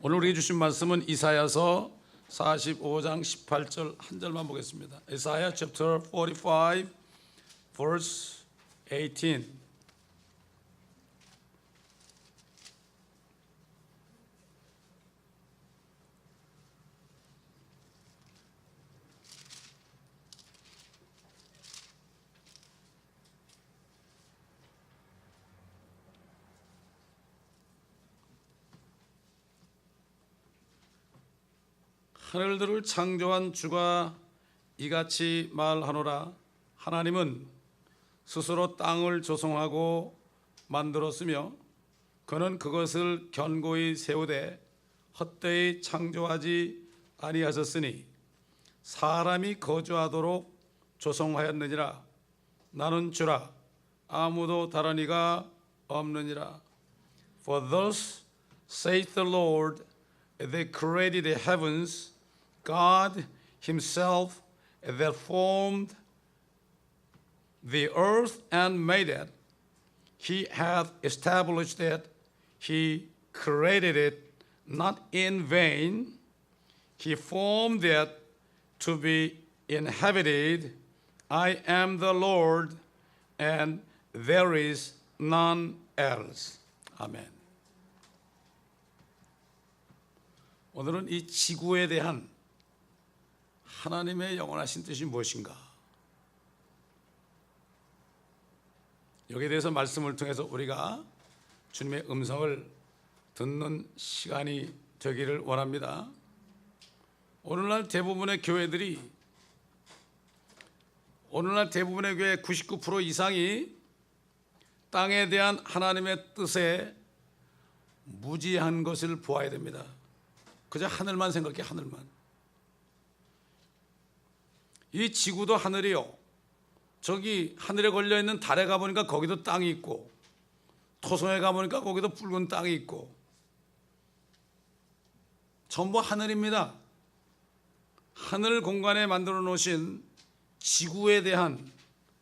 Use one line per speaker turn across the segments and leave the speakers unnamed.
오늘 우리에게 주신 말씀은 이사야서 45장 18절 한 절만 보겠습니다. 이사야 chapter 45 verse 18. 하늘들을 창조한 주가 이같이 말하노라. 하나님은 스스로 땅을 조성하고 만들었으며 그는 그것을 견고히 세우되 헛되이 창조하지 아니하셨으니 사람이 거주하도록 조성하였느니라. 나는 주라 아무도 다른 이가 없느니라. For thus saith the Lord, that created the heavens, God himself that formed the earth and made it. He hath established it. He created it not in vain. He formed it to be inhabited. I am the Lord, and there is none else. 아멘. 오늘은 이 지구에 대한 하나님의 영원하신 뜻이 무엇인가? 여기에 대해서 말씀을 통해서 우리가 주님의 음성을 듣는 시간이 되기를 원합니다. 오늘날 대부분의 교회 99% 이상이 땅에 대한 하나님의 뜻에 무지한 것을 보아야 됩니다. 그저 하늘만 생각해, 하늘만. 이 지구도 하늘이요. 저기 하늘에 걸려있는 달에 가보니까 거기도 땅이 있고, 토성에 가보니까 거기도 붉은 땅이 있고, 전부 하늘입니다. 하늘 공간에 만들어 놓으신 지구에 대한,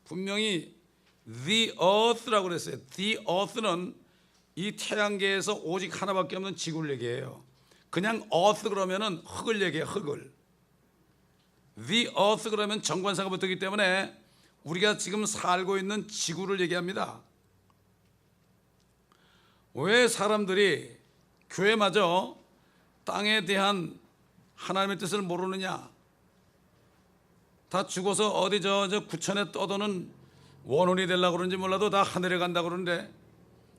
분명히 The Earth라고 그랬어요. The Earth는 이 태양계에서 오직 하나밖에 없는 지구를 얘기해요. 그냥 earth 그러면은 흙을 얘기해요, 흙을. The earth 그러면 정관사가 붙었기 때문에 우리가 지금 살고 있는 지구를 얘기합니다. 왜 사람들이 교회마저 땅에 대한 하나님의 뜻을 모르느냐? 다 죽어서 어디 저 구천에 떠도는 원혼이 되려고 그러는지 몰라도 다 하늘에 간다고 그러는데,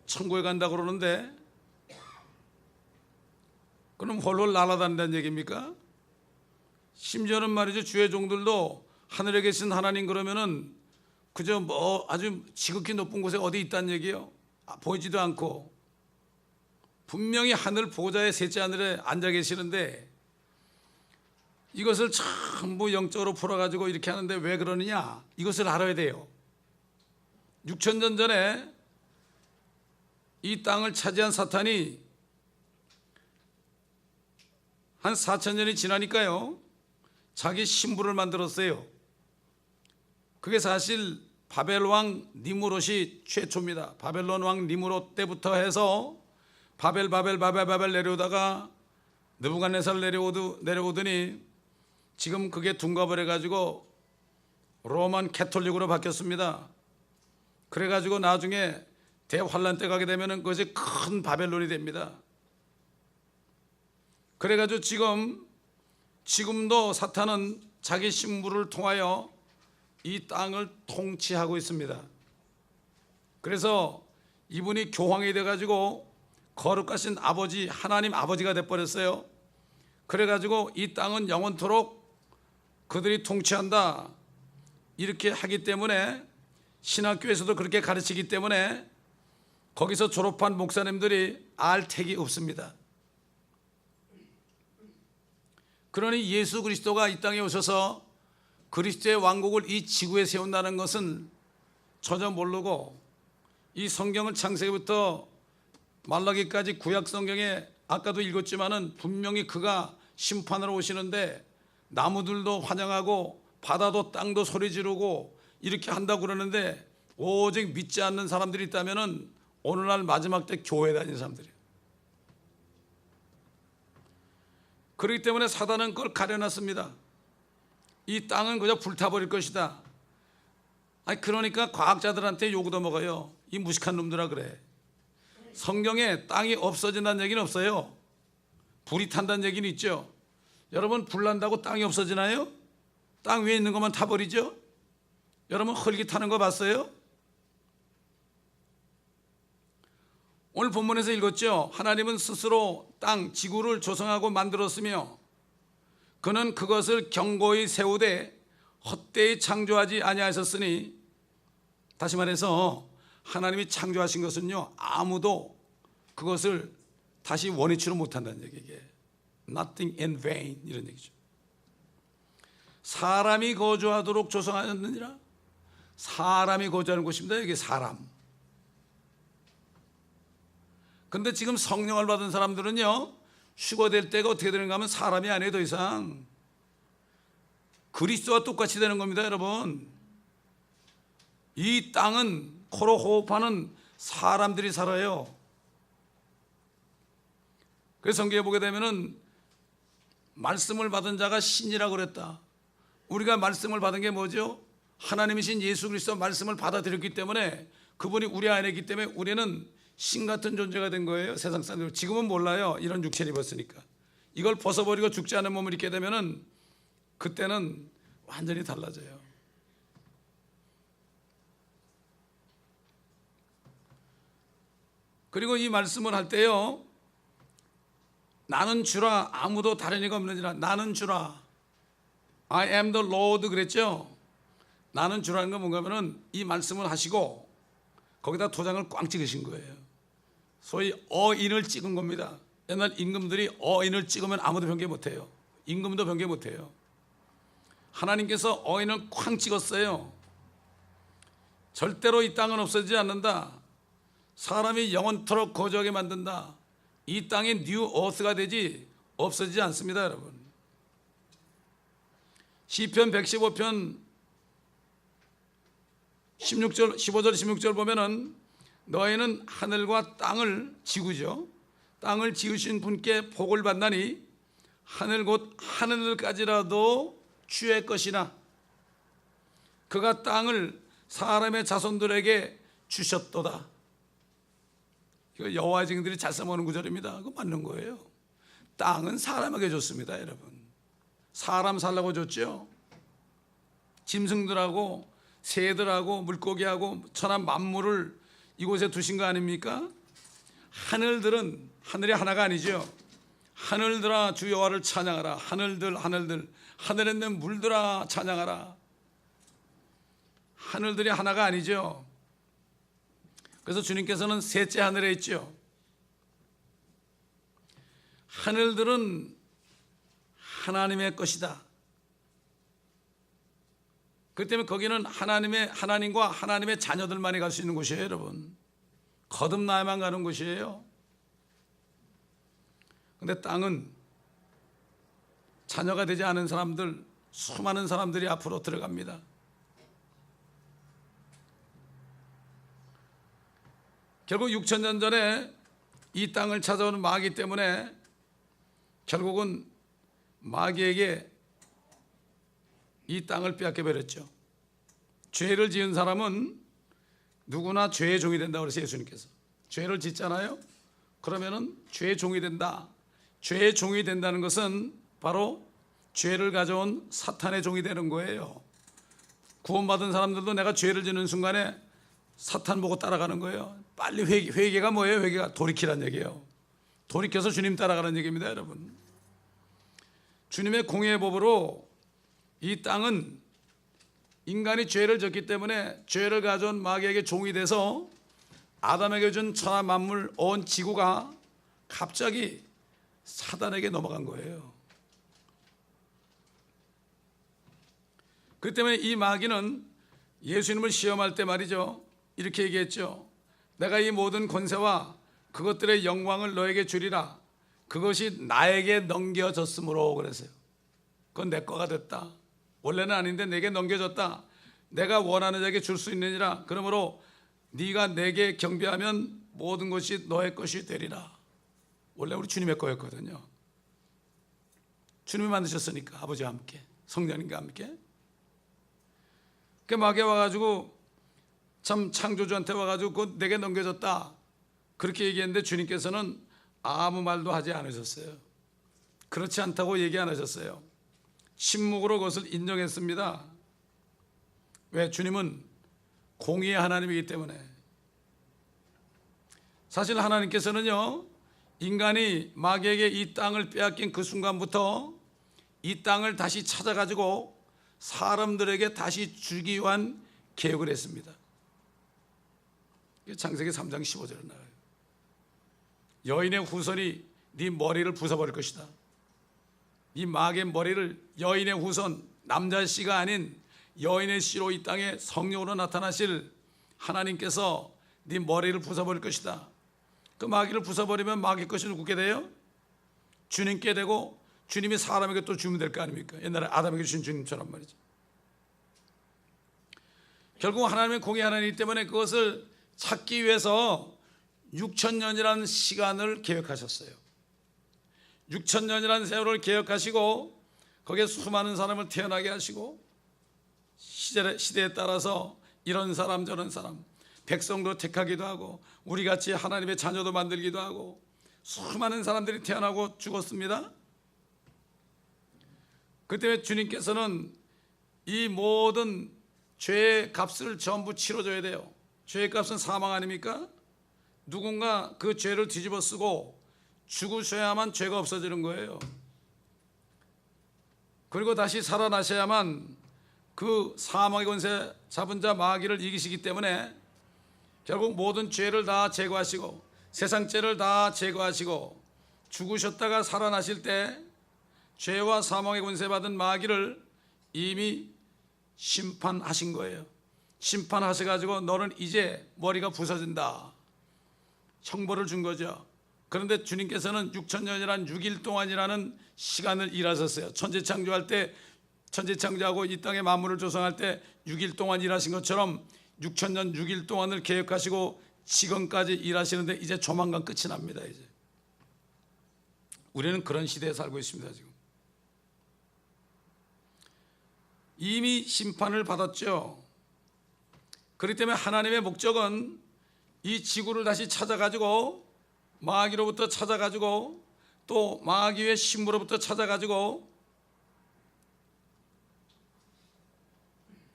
천국에 간다고 그러는데, 그럼 홀로 날아다닌다는 얘기입니까? 심지어는 말이죠, 주의 종들도 하늘에 계신 하나님 그러면은 그저 뭐 아주 지극히 높은 곳에 어디 있다는 얘기예요. 보이지도 않고. 분명히 하늘 보좌의 셋째 하늘에 앉아 계시는데 이것을 전부 영적으로 풀어가지고 이렇게 하는데 왜 그러느냐? 이것을 알아야 돼요. 6,000년 전에 이 땅을 차지한 사탄이 한 4,000년이 지나니까요, 자기 신부를 만들었어요. 그게 사실 바벨 왕 니무롯이 최초입니다. 바벨론 왕 니무롯 때부터 해서 바벨 내려오다가 느부갓네살 내려오더니 지금 그게 둔갑을 해가지고 로만 캐톨릭으로 바뀌었습니다. 그래가지고 나중에 대환란 때 가게 되면은 그것이 큰 바벨론이 됩니다. 그래가지고 지금도 사탄은 자기 신부를 통하여 이 땅을 통치하고 있습니다. 그래서 이분이 교황이 돼가지고 거룩하신 아버지, 하나님 아버지가 돼버렸어요. 그래가지고 이 땅은 영원토록 그들이 통치한다, 이렇게 하기 때문에, 신학교에서도 그렇게 가르치기 때문에 거기서 졸업한 목사님들이 알 택이 없습니다. 그러니 예수 그리스도가 이 땅에 오셔서 그리스도의 왕국을 이 지구에 세운다는 것은 전혀 모르고, 이 성경을 창세기부터 말라기까지 구약 성경에 아까도 읽었지만은 분명히 그가 심판으로 오시는데 나무들도 환영하고 바다도 땅도 소리 지르고 이렇게 한다고 그러는데, 오직 믿지 않는 사람들이 있다면은 오늘날 마지막 때 교회 다니는 사람들이에요. 그렇기 때문에 사단은 그걸 가려놨습니다. 이 땅은 그저 불타버릴 것이다. 아니 그러니까 과학자들한테 욕 얻어먹어요. 이 무식한 놈들아 그래. 성경에 땅이 없어진다는 얘기는 없어요. 불이 탄다는 얘기는 있죠. 여러분 불 난다고 땅이 없어지나요? 땅 위에 있는 것만 타버리죠. 여러분 흙이 타는 거 봤어요? 오늘 본문에서 읽었죠. 하나님은 스스로 땅, 지구를 조성하고 만들었으며 그는 그것을 견고히 세우되 헛되이 창조하지 아니하셨으니, 다시 말해서 하나님이 창조하신 것은요 아무도 그것을 다시 원위치로 못한다는 얘기예요. Nothing in vain 이런 얘기죠. 사람이 거주하도록 조성하였느니라. 사람이 거주하는 곳입니다. 이게 사람. 근데 지금 성령을 받은 사람들은요 휴거될 때가 어떻게 되는가 하면 사람이 아니에요. 더 이상 그리스도와 똑같이 되는 겁니다. 여러분, 이 땅은 코로 호흡하는 사람들이 살아요. 그래서 성경에 보게 되면은 말씀을 받은 자가 신이라고 그랬다. 우리가 말씀을 받은 게 뭐죠? 하나님이신 예수 그리스도 말씀을 받아들였기 때문에, 그분이 우리 안에 있기 때문에 우리는 신 같은 존재가 된 거예요. 세상 사람들 지금은 몰라요. 이런 육체를 입었으니까. 이걸 벗어버리고 죽지 않은 몸을 입게 되면은 그때는 완전히 달라져요. 그리고 이 말씀을 할 때요, 나는 주라 아무도 다른 이가 없느니라. 나는 주라, I am the Lord 그랬죠. 나는 주라는 건 뭔가 하면은 이 말씀을 하시고 거기다 도장을 꽝 찍으신 거예요. 소위 어인을 찍은 겁니다. 옛날 임금들이 어인을 찍으면 아무도 변개 못해요. 임금도 변개 못해요. 하나님께서 어인을 쾅 찍었어요. 절대로 이 땅은 없어지지 않는다. 사람이 영원토록 거주하게 만든다. 이 땅이 뉴 어스가 되지 없어지지 않습니다. 여러분, 시편 115편 16절 15절 16절 보면은 너희는 하늘과 땅을, 지구죠, 땅을 지으신 분께 복을 받나니 하늘 곧 하늘까지라도 주의 것이나 그가 땅을 사람의 자손들에게 주셨도다. 이거 여호와의 증인들이 잘 써먹는 구절입니다. 그거 맞는 거예요. 땅은 사람에게 줬습니다. 여러분, 사람 살라고 줬죠. 짐승들하고 새들하고 물고기하고 천한 만물을 이곳에 두신 거 아닙니까? 하늘들은, 하늘이 하나가 아니죠. 하늘들아 주 여호와를 찬양하라. 하늘들 하늘에 있는 물들아 찬양하라. 하늘들이 하나가 아니죠. 그래서 주님께서는 셋째 하늘에 있죠. 하늘들은 하나님의 것이다. 그렇기 때문에 거기는 하나님과 하나님의 자녀들만이 갈 수 있는 곳이에요. 여러분, 거듭나야만 가는 곳이에요. 그런데 땅은 자녀가 되지 않은 사람들, 수많은 사람들이 앞으로 들어갑니다. 결국 6,000년 전에 이 땅을 찾아오는 마귀 때문에 결국은 마귀에게 이 땅을 빼앗겨 버렸죠. 죄를 지은 사람은 누구나 죄의 종이 된다고 그랬어요. 예수님께서 죄를 짓잖아요. 그러면은 죄의 종이 된다. 죄의 종이 된다는 것은 바로 죄를 가져온 사탄의 종이 되는 거예요. 구원받은 사람들도 내가 죄를 짓는 순간에 사탄 보고 따라가는 거예요. 빨리 회개가 뭐예요? 회개가 돌이키란 얘기예요. 돌이켜서 주님 따라가는 얘기입니다. 여러분, 주님의 공의의 법으로 이 땅은 인간이 죄를 졌기 때문에 죄를 가져온 마귀에게 종이 돼서 아담에게 준 천하 만물 온 지구가 갑자기 사단에게 넘어간 거예요. 그렇기 때문에 이 마귀는 예수님을 시험할 때 말이죠, 이렇게 얘기했죠. 내가 이 모든 권세와 그것들의 영광을 너에게 주리라. 그것이 나에게 넘겨졌으므로 그랬어요. 그건 내 거가 됐다. 원래는 아닌데 내게 넘겨졌다. 내가 원하는 자에게 줄 수 있느니라. 그러므로 네가 내게 경배하면 모든 것이 너의 것이 되리라. 원래 우리 주님의 거였거든요. 주님이 만드셨으니까 아버지와 함께 성령님과 함께. 그 마귀가 와가지고 참 창조주한테 와가지고 곧 내게 넘겨졌다 그렇게 얘기했는데 주님께서는 아무 말도 하지 않으셨어요. 그렇지 않다고 얘기 안 하셨어요. 침묵으로 그것을 인정했습니다. 왜? 주님은 공의의 하나님이기 때문에. 사실 하나님께서는요, 인간이 마귀에게 이 땅을 빼앗긴 그 순간부터 이 땅을 다시 찾아가지고 사람들에게 다시 주기 위한 계획을 했습니다. 창세기 3장 15절에 나와요. 여인의 후손이 네 머리를 부숴버릴 것이다. 이 마귀의 머리를, 여인의 후손, 남자 씨가 아닌 여인의 씨로 이 땅에 성령으로 나타나실 하나님께서 네 머리를 부숴버릴 것이다. 그 마귀를 부숴버리면 마귀 것이 누구게 돼요? 주님께 되고, 주님이 사람에게 또 주면 될 거 아닙니까? 옛날에 아담에게 주신 주님처럼 말이죠. 결국 하나님의 공의 하나님이기 때문에 그것을 찾기 위해서 6,000년이라는 시간을 계획하셨어요. 6,000년이라는 세월을 계획하시고 거기에 수많은 사람을 태어나게 하시고 시대에 따라서 이런 사람 저런 사람, 백성도 택하기도 하고 우리같이 하나님의 자녀도 만들기도 하고 수많은 사람들이 태어나고 죽었습니다. 그 때문에 주님께서는 이 모든 죄의 값을 전부 치러줘야 돼요. 죄의 값은 사망 아닙니까? 누군가 그 죄를 뒤집어 쓰고 죽으셔야만 죄가 없어지는 거예요. 그리고 다시 살아나셔야만 그 사망의 권세 잡은 자 마귀를 이기시기 때문에 결국 모든 죄를 다 제거하시고 세상 죄를 다 제거하시고 죽으셨다가 살아나실 때 죄와 사망의 권세 받은 마귀를 이미 심판하신 거예요. 심판하셔가지고 너는 이제 머리가 부서진다, 형벌을 준 거죠. 그런데 주님께서는 6,000년이란 6일 동안이라는 시간을 일하셨어요. 천지 창조할 때, 천지 창조하고 이 땅의 만물을 조성할 때 6일 동안 일하신 것처럼 6,000년 6일 동안을 계획하시고 지금까지 일하시는데 이제 조만간 끝이 납니다. 이제 우리는 그런 시대에 살고 있습니다. 지금 이미 심판을 받았죠. 그렇기 때문에 하나님의 목적은 이 지구를 다시 찾아가지고 마귀로부터 찾아가지고 또 마귀의 신부로부터 찾아가지고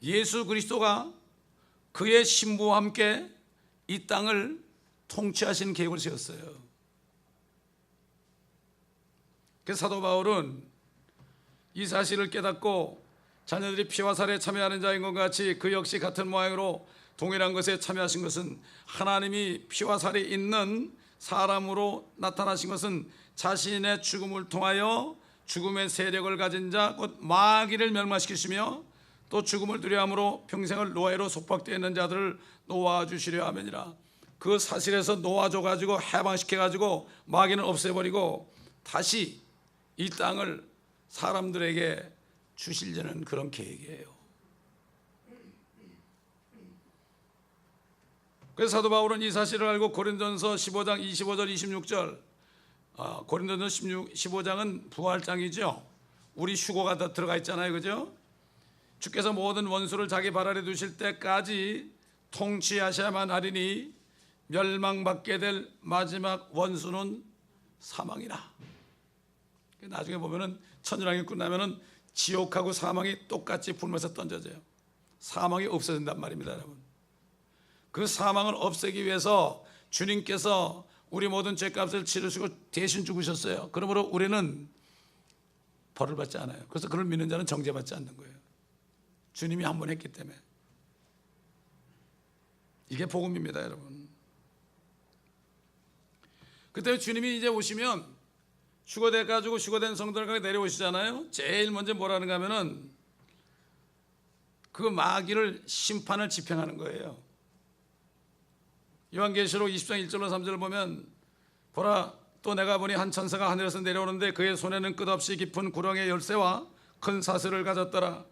예수 그리스도가 그의 신부와 함께 이 땅을 통치하시는 계획을 세웠어요. 그래서 사도 바울은 이 사실을 깨닫고 자녀들이 피와 살에 참여하는 자인 것 같이 그 역시 같은 모양으로 동일한 것에 참여하신 것은 하나님이 피와 살이 있는 사람으로 나타나신 것은 자신의 죽음을 통하여 죽음의 세력을 가진 자 곧 마귀를 멸망시키시며 또 죽음을 두려움으로 평생을 노예로 속박되어 있는 자들을 놓아주시려 하면이라. 그 사실에서 놓아줘가지고 해방시켜가지고 마귀는 없애버리고 다시 이 땅을 사람들에게 주시려는 그런 계획이에요. 그래서 사도 바울은 이 사실을 알고 고린도전서 15장 25절 26절, 고린도전서 15장은 부활장이죠. 우리 휴거가 다 들어가 있잖아요, 그죠? 주께서 모든 원수를 자기 발 아래 두실 때까지 통치하셔야만 하리니 멸망받게 될 마지막 원수는 사망이라. 나중에 보면은 천일왕이 끝나면은 지옥하고 사망이 똑같이 불면서 던져져요. 사망이 없어진단 말입니다, 여러분. 그 사망을 없애기 위해서 주님께서 우리 모든 죄값을 치르시고 대신 죽으셨어요. 그러므로 우리는 벌을 받지 않아요. 그래서 그를 믿는 자는 정죄받지 않는 거예요. 주님이 한 번 했기 때문에. 이게 복음입니다, 여러분. 그때 주님이 이제 오시면 휴거돼가지고 휴거된 성도들에게 내려오시잖아요. 제일 먼저 뭐라는가 하면은 그 마귀를 심판을 집행하는 거예요. 요한계시록 20장 1절로 3절을 보면 보라 또 내가 보니 한 천사가 하늘에서 내려오는데 그의 손에는 끝없이 깊은 구렁의 열쇠와 큰 사슬을 가졌더라.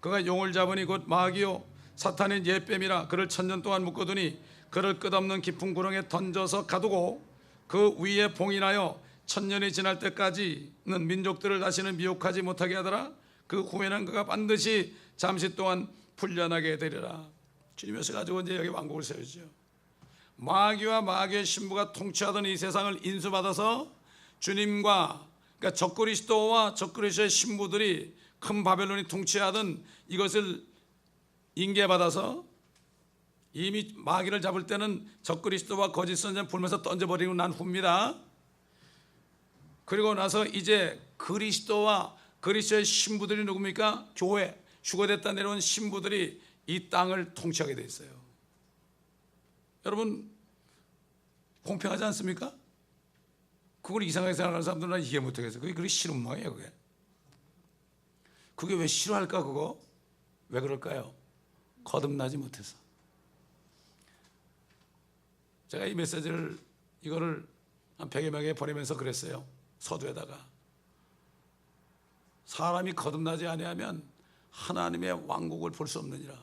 그가 용을 잡으니 곧 마귀요 사탄인 옛뱀이라 그를 1,000년 동안 묶어두니 그를 끝없는 깊은 구렁에 던져서 가두고 그 위에 봉인하여 천년이 지날 때까지는 민족들을 다시는 미혹하지 못하게 하더라. 그 후에는 그가 반드시 잠시 동안 풀려나게 되리라. 주님께서 가지고 이제 여기 왕국을 세우죠. 마귀와 마귀의 신부가 통치하던 이 세상을 인수받아서 주님과, 그러니까 적그리스도와 적그리스도의 신부들이 큰 바벨론이 통치하던 이것을 인계받아서 이미 마귀를 잡을 때는 적그리스도와 거짓 선지자 불면서 던져버리고 난 후입니다. 그리고 나서 이제 그리스도와 그리스도의 신부들이 누굽니까? 교회, 휴거됐다 내려온 신부들이 이 땅을 통치하게 돼 있어요. 여러분, 공평하지 않습니까? 그걸 이상하게 생각하는 사람들은 이해 못하겠어요. 그게 그렇게 싫은 모양이에요. 그게 왜 싫어할까? 그거 왜 그럴까요? 거듭나지 못해서. 제가 이 메시지를 이거를 한 100여 명에게 보내면서 그랬어요. 서두에다가 사람이 거듭나지 아니하면 하나님의 왕국을 볼 수 없느니라.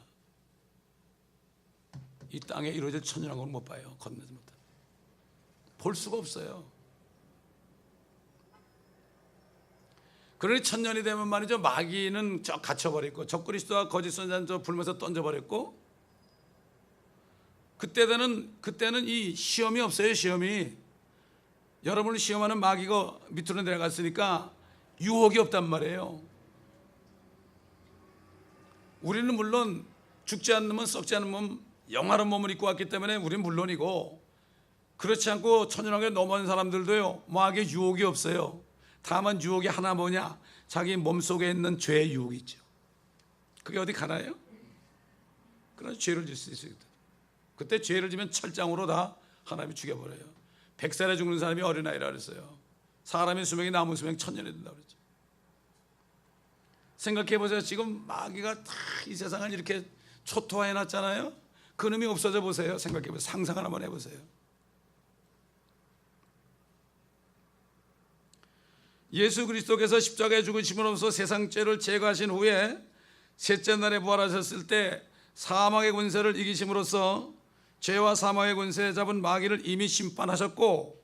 이 땅에 이루어질 천년왕국을 못 봐요. 거듭나지 못해. 볼 수가 없어요. 그러니 천년이 되면 말이죠, 마귀는 갇혀버렸고 적그리스도와 거짓 선지자는 불면서 던져버렸고, 그때는 이 시험이 없어요. 시험이, 여러분을 시험하는 마귀가 밑으로 내려갔으니까 유혹이 없단 말이에요. 우리는 물론 죽지 않는 몸, 썩지 않는 몸, 영화로운 몸을 입고 왔기 때문에 우리는 물론이고, 그렇지 않고 천연왕국에 넘어온 사람들도요, 마귀의 유혹이 없어요. 다만 유혹이 하나 뭐냐? 자기 몸속에 있는 죄의 유혹이 있죠. 그게 어디 가나요? 그래서 죄를 질 수 있어요. 그때 죄를 지면 철장으로 다 하나님이 죽여버려요. 100살에 죽는 사람이 어린아이라 그랬어요. 사람의 수명이 남은 수명 1000년이 된다고 그랬죠. 생각해보세요. 지금 마귀가 다 이 세상을 이렇게 초토화해놨잖아요. 그놈이 없어져 보세요. 생각해보세요. 상상을 한번 해보세요. 예수 그리스도께서 십자가에 죽으심으로써 세상 죄를 제거하신 후에 셋째 날에 부활하셨을 때 사망의 권세를 이기심으로써 죄와 사망의 권세에 잡은 마귀를 이미 심판하셨고,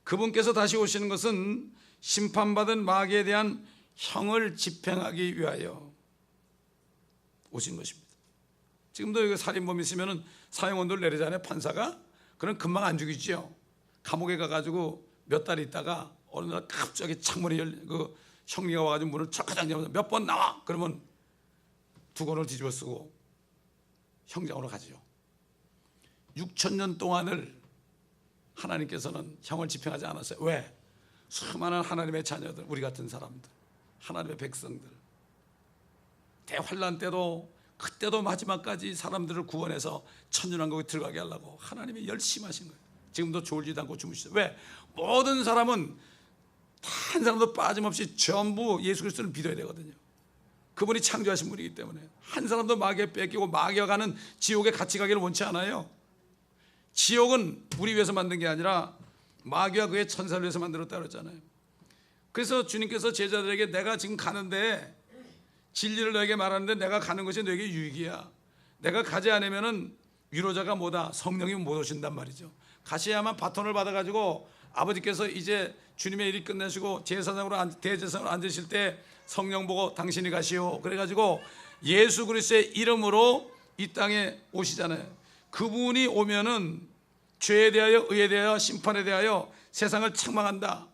그분께서 다시 오시는 것은 심판받은 마귀에 대한 형을 집행하기 위하여 오신 것입니다. 지금도 여기 살인범 있으면 사형원도를 내리잖아요. 판사가. 그럼 금방 안 죽이지요. 감옥에 가가지고 몇 달 있다가 어느 날 갑자기 창문이 형리가 와가지고 문을 착하장 잡아서 몇 번 나와! 그러면 두 권을 뒤집어 쓰고 형장으로 가죠. 6000년 동안을 하나님께서는 형을 집행하지 않았어요. 왜? 수많은 하나님의 자녀들, 우리 같은 사람들, 하나님의 백성들, 대환란 때도 그때도 마지막까지 사람들을 구원해서 천년왕국에 들어가게 하려고 하나님이 열심히 하신 거예요. 지금도 졸지도 않고 주무시죠. 왜? 모든 사람은 한 사람도 빠짐없이 전부 예수 그리스도를 믿어야 되거든요. 그분이 창조하신 분이기 때문에 한 사람도 마귀에 뺏기고 마귀가 가는 지옥에 같이 가기를 원치 않아요. 지옥은 우리 위해서 만든 게 아니라 마귀와 그의 천사를 위해서 만들었다 그랬잖아요. 그래서 주님께서 제자들에게 내가 지금 가는데 진리를 너에게 말하는데 내가 가는 것이 너에게 유익이야. 내가 가지 않으면은 위로자가 뭐다? 성령이 못 오신단 말이죠. 가셔야만 바톤을 받아가지고 아버지께서 이제 주님의 일이 끝내시고 제사장으로 대제사장으로 앉으실 때 성령 보고 당신이 가시오. 그래가지고 예수 그리스도의 이름으로 이 땅에 오시잖아요. 그분이 오면은 죄에 대하여, 의에 대하여, 심판에 대하여 세상을 책망한다.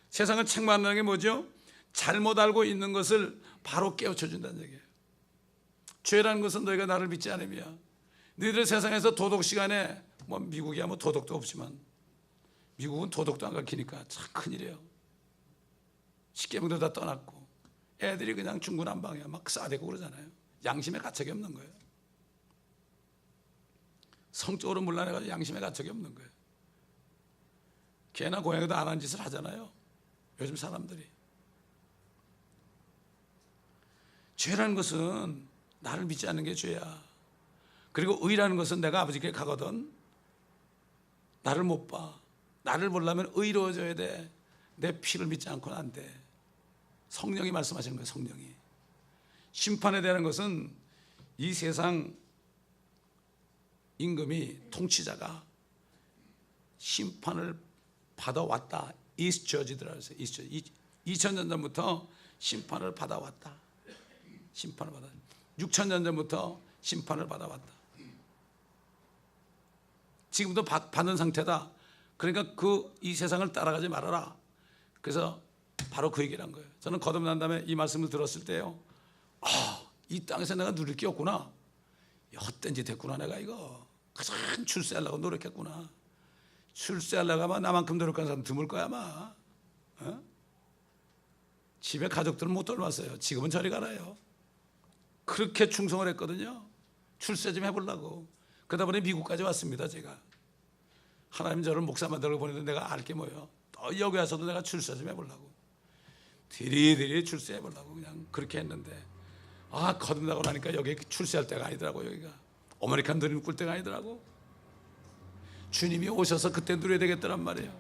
세상을 책망한다는 게 뭐죠? 잘못 알고 있는 것을 바로 깨우쳐 준다는 얘기예요. 죄라는 것은 너희가 나를 믿지 않으며, 너희들 세상에서 도덕 시간에 뭐 미국이야 뭐 도덕도 없지만 미국은 도덕도 안 가르치니까 참 큰일이에요. 십계명도 다 떠났고 애들이 그냥 중구난방이야. 막 싸대고 그러잖아요. 양심에 가책이 없는 거예요. 성적으로 문란해가지고 양심에 가책이 없는 거예요. 개나 고양이도 안 하는 짓을 하잖아요. 요즘 사람들이. 죄라는 것은 나를 믿지 않는 게 죄야. 그리고 의라는 것은 내가 아버지께 가거든 나를 못 봐. 나를 보려면 의로워져야 돼. 내 피를 믿지 않고는 안 돼. 성령이 말씀하시는 거예요. 성령이. 심판에 대한 것은 이 세상 임금이, 통치자가 심판을 받아왔다. is judged라고 했어요. 2000년 전부터 심판을 받아왔다. 심판을 받아. 6000년 전부터 심판을 받아왔다. 지금도 받는 상태다. 그러니까 이 세상을 따라가지 말아라. 그래서 바로 그 얘기를 한 거예요. 저는 거듭난 다음에 이 말씀을 들었을 때요, 이 땅에서 내가 누릴 게 없구나. 헛된 짓 했구나. 내가 이거 가장 출세하려고 노력했구나. 출세하려고 하면 나만큼 노력한 사람 드물 거야 아마. 집에 가족들은 못 돌봤어요. 지금은 저리 가라요. 그렇게 충성을 했거든요. 출세 좀 해보려고. 그러다 보니 미국까지 왔습니다. 제가 하나님 저를 목사 만들고 보내는데 내가 알 게 뭐예요. 또 여기 와서도 내가 출세 좀 해보려고, 디리디리 출세해보려고 그냥 그렇게 했는데, 거듭나고 나니까 여기 출세할 때가 아니더라고. 여기가 아메리칸 드림 꿀 때가 아니더라고. 주님이 오셔서 그때 누려야 되겠더란 말이에요.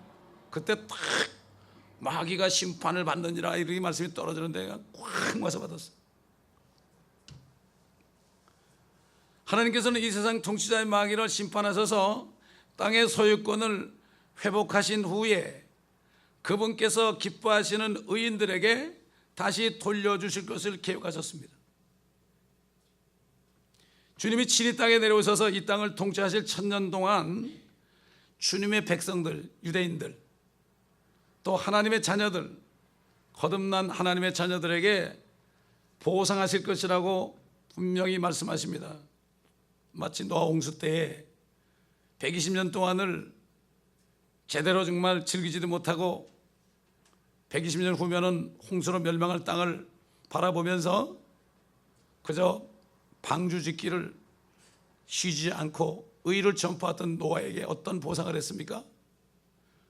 그때 딱 마귀가 심판을 받느니라 이렇게 말씀이 떨어지는데 꽉 와서 받았어. 하나님께서는 이 세상 통치자의 마귀를 심판하셔서 땅의 소유권을 회복하신 후에 그분께서 기뻐하시는 의인들에게 다시 돌려주실 것을 계획하셨습니다. 주님이 친히 땅에 내려오셔서 이 땅을 통치하실 1000년 동안 주님의 백성들, 유대인들, 또 하나님의 자녀들, 거듭난 하나님의 자녀들에게 보상하실 것이라고 분명히 말씀하십니다. 마치 노아 홍수 때에 120년 동안을 제대로 정말 즐기지도 못하고 120년 후면은 홍수로 멸망할 땅을 바라보면서 그저 방주 짓기를 쉬지 않고 의를 전파했던 노아에게 어떤 보상을 했습니까?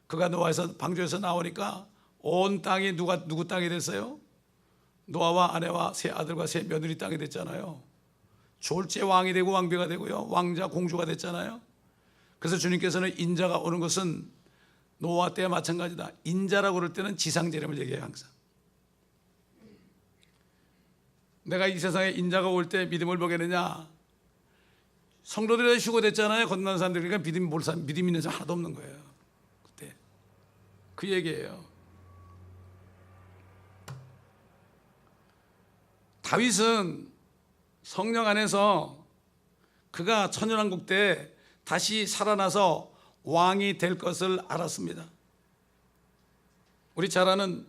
그가 노아에서 방주에서 나오니까 온 땅이 누구 땅이 됐어요? 노아와 아내와 세 아들과 세 며느리 땅이 됐잖아요. 졸제 왕이 되고 왕비가 되고요, 왕자 공주가 됐잖아요. 그래서 주님께서는 인자가 오는 것은 노아 때와 마찬가지다. 인자라고 그럴 때는 지상재림을 얘기해요. 항상 내가 이 세상에 인자가 올 때 믿음을 보겠느냐? 성도들이 휴거됐잖아요. 거듭난 사람들이. 그러니까 믿음 있는 사람 하나도 없는 거예요. 그때 그 얘기예요. 다윗은 성령 안에서 그가 천연왕국 때 다시 살아나서 왕이 될 것을 알았습니다. 우리 잘 아는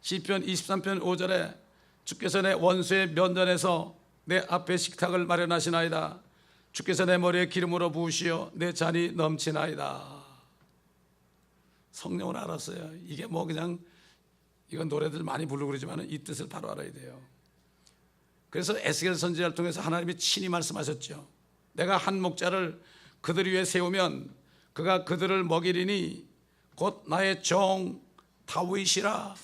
시편 23편 5절에 주께서 내 원수의 면전에서 내 앞에 식탁을 마련하시나이다. 주께서 내 머리에 기름으로 부으시어 내 잔이 넘치나이다. 성령을 알았어요. 이게 뭐 그냥 이건 노래들 많이 부르고 그러지만 이 뜻을 바로 알아야 돼요. 그래서 에스겔 선지자를 통해서 하나님이 친히 말씀하셨죠. 내가 한 목자를 그들 위에 세우면 그가 그들을 먹이리니 곧 나의 종 다윗이라.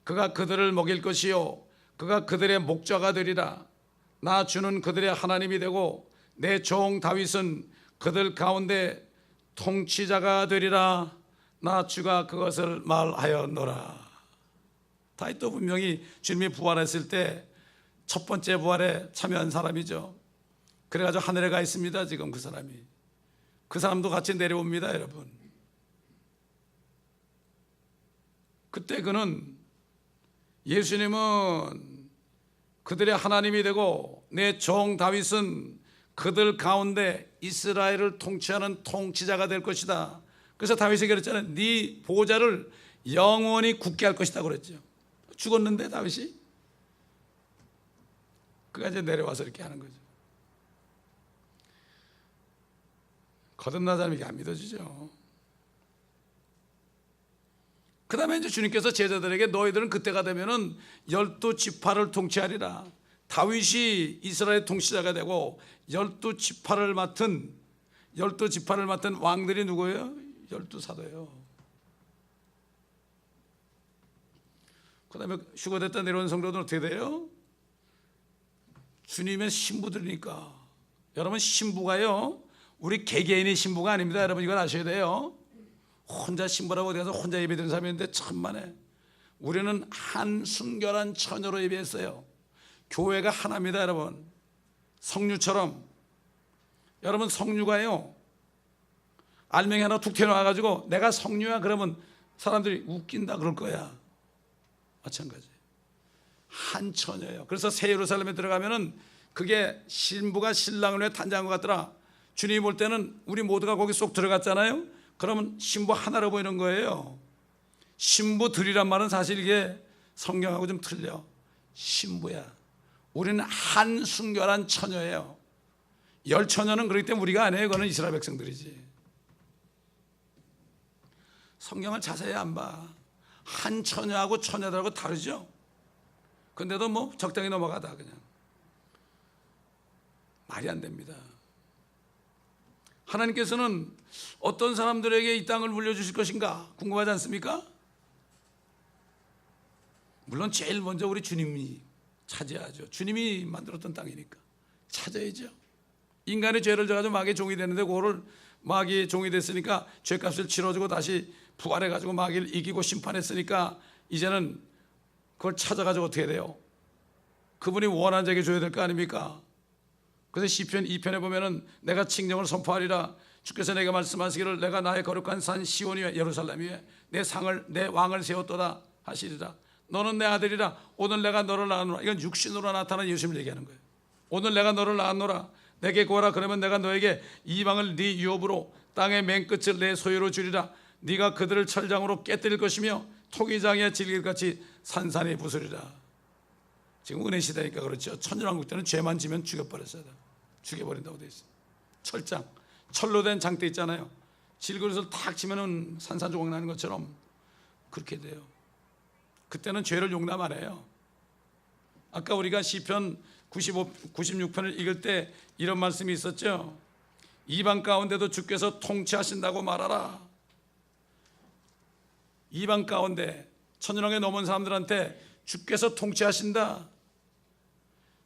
그가 그들을 먹일 것이요 그가 그들의 목자가 되리라. 나 주는 그들의 하나님이 되고 내 종 다윗은 그들 가운데 통치자가 되리라. 나 주가 그것을 말하였노라. 다윗도 분명히 주님이 부활했을 때 첫 번째 부활에 참여한 사람이죠. 그래가지고 하늘에 가 있습니다. 지금 그 사람이. 그 사람도 같이 내려옵니다. 여러분, 그때 그는 예수님은 그들의 하나님이 되고 내 종 다윗은 그들 가운데 이스라엘을 통치하는 통치자가 될 것이다. 그래서 다윗에게 그랬잖아요. 네 보좌를 영원히 굳게 할 것이다 그랬죠. 죽었는데 다윗이 그가 이제 내려와서 이렇게 하는 거죠. 거듭난 사람이 이게 안 믿어지죠. 그 다음에 이제 주님께서 제자들에게 너희들은 그때가 되면은 12지파를 통치하리라. 다윗이 이스라엘 통치자가 되고 12지파를 맡은 왕들이 누구예요? 12사도예요. 그 다음에 휴거됐다 내려온 성도들은 어떻게 돼요? 주님의 신부들이니까. 여러분, 신부가요 우리 개개인의 신부가 아닙니다. 여러분, 이걸 아셔야 돼요. 혼자 신부라고 돼서 혼자 예배드리는 사람이 있는데 천만에 우리는 한 순결한 처녀로 예배했어요. 교회가 하나입니다. 여러분, 성류처럼. 여러분, 성류가요 알맹이 하나 툭 튀어나와가지고 내가 성녀야 그러면 사람들이 웃긴다 그럴 거야. 마찬가지. 한 처녀예요. 그래서 새 예루살렘에 들어가면은 그게 신부가 신랑을 위해 탄장한 것 같더라. 주님이 볼 때는 우리 모두가 거기 쏙 들어갔잖아요. 그러면 신부 하나로 보이는 거예요. 신부들이란 말은 사실 이게 성경하고 좀 틀려. 신부야. 우리는 한 순결한 처녀예요. 열 처녀는 그렇기 때문에 우리가 아니에요. 그거는 이스라엘 백성들이지. 성경을 자세히 안 봐. 한 처녀하고 처녀들하고 다르죠. 근데도 뭐 적당히 넘어가다 그냥. 말이 안 됩니다. 하나님께서는 어떤 사람들에게 이 땅을 물려주실 것인가 궁금하지 않습니까? 물론 제일 먼저 우리 주님이 차지하죠. 주님이 만들었던 땅이니까 찾아야죠. 인간의 죄를 져가지고 마귀의 종이 됐는데 그거를 마귀의 종이 됐으니까 죄값을 치러주고 다시 부활해가지고 마귀를 이기고 심판했으니까 이제는 그걸 찾아가지고 어떻게 돼요? 그분이 원하는 자에게 줘야 될 거 아닙니까? 그래서 시편 2편에 보면은 내가 칭령을 선포하리라. 주께서 내게 말씀하시기를 내가 나의 거룩한 산 시온 위에 예루살렘 위에 내 왕을 세웠도다 하시리라. 너는 내 아들이라. 오늘 내가 너를 낳았노라. 이건 육신으로 나타난 예수님을 얘기하는 거예요. 오늘 내가 너를 낳았노라. 내게 구하라. 그러면 내가 너에게 이방을 네 유업으로 땅의 맨 끝을 내 소유로 주리라. 네가 그들을 철장으로 깨뜨릴 것이며 토기장에 질길같이 산산이 부수리라. 지금 은혜 시대니까 그렇죠. 천년왕국 때는 죄만 지면 죽여버렸어요. 죽여버린다고 돼 있어요. 철장, 철로 된 장대 있잖아요. 질그릇을 탁 치면은 산산조각 나는 것처럼 그렇게 돼요. 그때는 죄를 용납 안 해요. 아까 우리가 시편 96편을 읽을 때 이런 말씀이 있었죠. 이방 가운데도 주께서 통치하신다고 말하라. 이방 가운데 천년왕국에 넘은 사람들한테 주께서 통치하신다.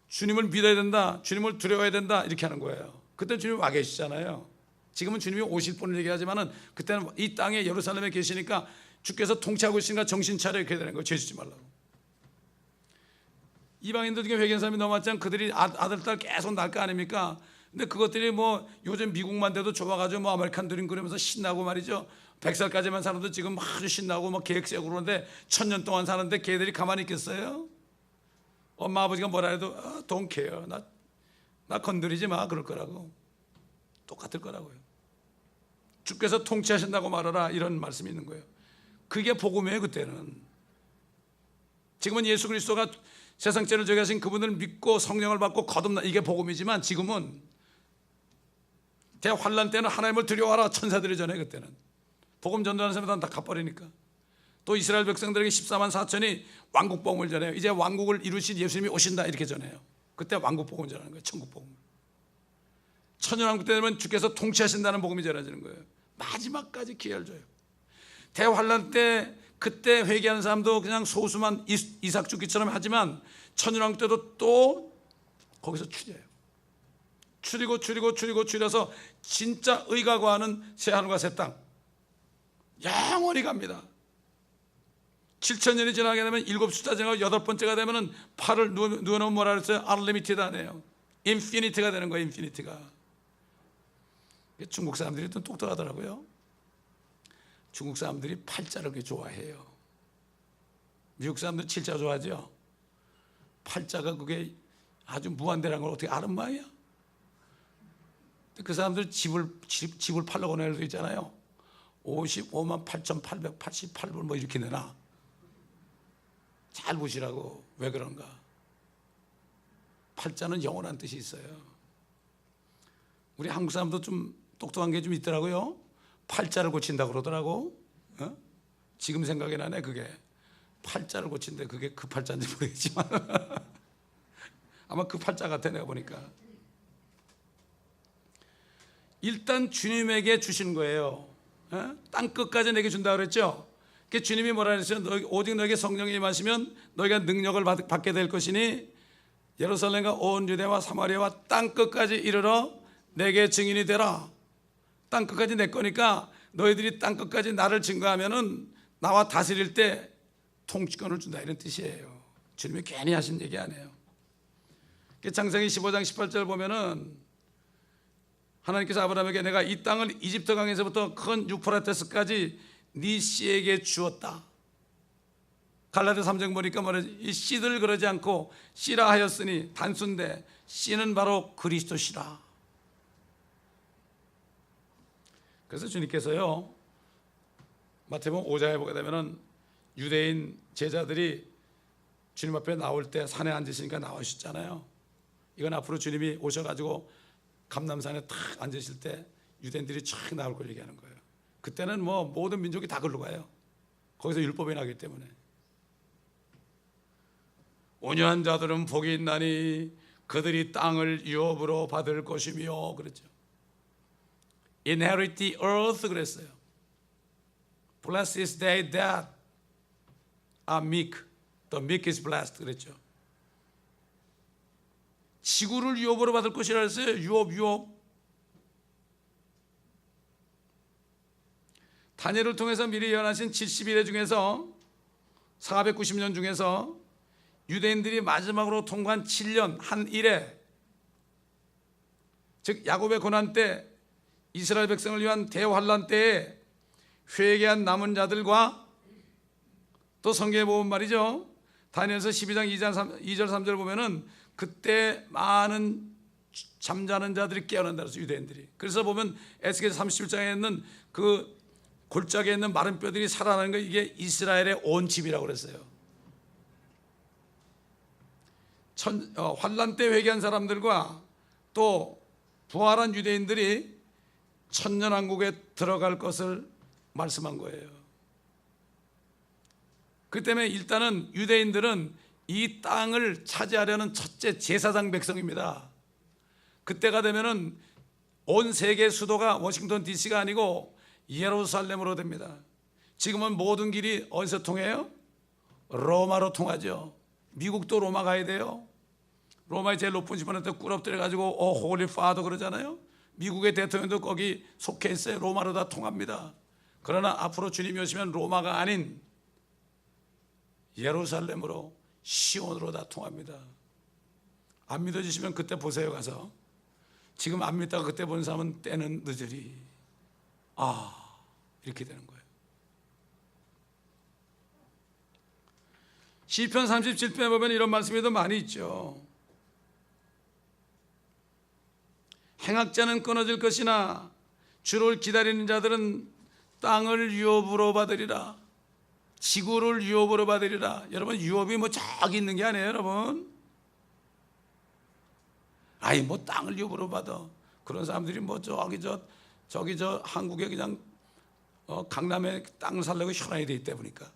주님을 믿어야 된다. 주님을 두려워해야 된다. 이렇게 하는 거예요. 그때 주님이 와 계시잖아요. 지금은 주님이 오실 분을 얘기하지만은 그때는 이 땅에 예루살렘에 계시니까 주께서 통치하고 있으니까 정신 차려 이렇게 되는 거예요. 죄 짓지 말라고. 이방인들 중에 회개한 사람이 너무 많지만 그들이 아들, 딸 계속 낳을 거 아닙니까? 근데 그것들이 뭐 요즘 미국만 돼도 좋아가지고 뭐 아메리칸 드림 그러면서 신나고 말이죠. 100살까지만 살아도 지금 아주 신나고 뭐 계획 세우고 그러는데 1000년 동안 사는데 걔들이 가만히 있겠어요? 엄마 아버지가 뭐라 해도 don't care. 나 건드리지 마 그럴 거라고. 똑같을 거라고요. 주께서 통치하신다고 말하라 이런 말씀이 있는 거예요. 그게 복음이에요. 그때는. 지금은 예수 그리스도가 세상 죄를 지게 하신 그분을 믿고 성령을 받고 거듭나 이게 복음이지만 지금은 대환란 때는 하나님을 두려워하라 천사들이 전해. 그때는 복음 전도하는 사람들은 다 갚아버리니까. 또 이스라엘 백성들에게 14만 4천이 왕국 복음을 전해요. 이제 왕국을 이루신 예수님이 오신다 이렇게 전해요. 그때 왕국 복음을 전하는 거예요. 천국 복음. 천년왕국 때 되면 주께서 통치하신다는 복음이 전해지는 거예요. 마지막까지 기회를 줘요. 대환란 때 그때 회개하는 사람도 그냥 소수만 이삭 죽기처럼 하지만 천년왕국 때도 또 거기서 추려요. 추려서 진짜 의가 구하는 새하늘과 새 땅 영원히 갑니다. 7,000년이 지나게 되면 7숫자 지나고 8번째가 되면은 8을 누워놓으면 뭐라 그랬어요? unlimited 하네요. 인피니티가 되는 거예요. 인피니티가. 중국 사람들이 또 똑똑하더라고요. 중국 사람들이 8자를 그렇게 좋아해요. 미국 사람들 7자 좋아하죠. 8자가 그게 아주 무한대라는 걸 어떻게 아는 모양이야. 그 사람들 집을 팔려고 내는 데 있잖아요. 55만 8,888불 뭐 이렇게 내나. 잘 보시라고. 왜 그런가. 8자는 영원한 뜻이 있어요. 우리 한국 사람도 좀 똑똑한 게 좀 있더라고요. 8자를 고친다고 그러더라고. 지금 생각이 나네. 그게 8자를 고친데 그게 그 8자인지 모르겠지만 아마 그 8자 같아 내가 보니까. 일단 주님에게 주신 거예요. 땅 끝까지 내게 준다 그랬죠. 그 주님이 뭐라 그랬어요? 오직 너에게 성령이 임하시면 너희가 능력을 받게 될 것이니 예루살렘과 온 유대와 사마리아와 땅 끝까지 이르러 내게 증인이 되라. 땅 끝까지 내 거니까 너희들이 땅 끝까지 나를 증거하면은 나와 다스릴 때 통치권을 준다 이런 뜻이에요. 주님이 괜히 하신 얘기 아니에요. 창세기 15장 18절 보면은 하나님께서 아브라함에게 내가 이 땅을 이집트 강에서부터 큰 유프라테스까지 네 씨에게 주었다. 갈라디아 3장 보니까 말하지, 이 씨들 그러지 않고 씨라 하였으니 단순데 씨는 바로 그리스도시라. 그래서 주님께서요, 마태복음 5장에 보게 되면은 유대인 제자들이 주님 앞에 나올 때 산에 앉으시니까 나오셨잖아요. 이건 앞으로 주님이 오셔가지고 감람산에 탁 앉으실 때 유대인들이 쫙 나올 걸 얘기하는 거예요. 그때는 뭐 모든 민족이 다 글로 가요. 거기서 율법이 나기 때문에. 온유한 자들은 복이 있나니 그들이 땅을 유업으로 받을 것이며, 그랬죠. Inherit the earth 그랬어요. Blessed is they that are meek. The meek is blessed 그랬죠. 지구를 유업으로 받을 것이라 했어요. 유업. 다니엘을 통해서 미리 예언하신 70일의 중에서 490년 중에서 유대인들이 마지막으로 통과한 7년 한 일에, 즉 야곱의 고난 때, 이스라엘 백성을 위한 대환란 때에 회개한 남은 자들과, 또 성경에 보면 말이죠, 다니엘서 12장 2절 3절 보면은 그때 많은 잠자는 자들이 깨어난다 그래서 유대인들이. 그래서 보면 에스겔 37장에 있는 그 골짜기에 있는 마른 뼈들이 살아나는 거, 이게 이스라엘의 온 집이라고 그랬어요. 환란 때 회개한 사람들과 또 부활한 유대인들이 천년왕국에 들어갈 것을 말씀한 거예요. 그 때문에 일단은 유대인들은 이 땅을 차지하려는 첫째 제사장 백성입니다. 그때가 되면은 온 세계 수도가 워싱턴 DC가 아니고 예루살렘으로 됩니다. 지금은 모든 길이 어디서 통해요? 로마로 통하죠. 미국도 로마 가야 돼요. 로마의 제일 높은 집안한테 꿇어뜨려 가지고 홀리 파더 그러잖아요. 미국의 대통령도 거기 속해 있어요. 로마로 다 통합니다. 그러나 앞으로 주님이 오시면 로마가 아닌 예루살렘으로, 시온으로 다 통합니다. 안 믿어지시면 그때 보세요. 가서. 지금 안 믿다가 그때 본 사람은 때는 늦으리. 이렇게 되는 거예요. 시편 37편에 보면 이런 말씀이 더 많이 있죠. 행악자는 끊어질 것이나 주를 기다리는 자들은 땅을 유업으로 받으리라. 지구를 유업으로 받으리라. 여러분, 유업이 뭐 저기 있는 게 아니에요, 여러분. 뭐 땅을 유업으로 받아. 그런 사람들이 뭐 저기 저 한국에 그냥 강남에 땅을 살려고 현안이 돼 있다 보니까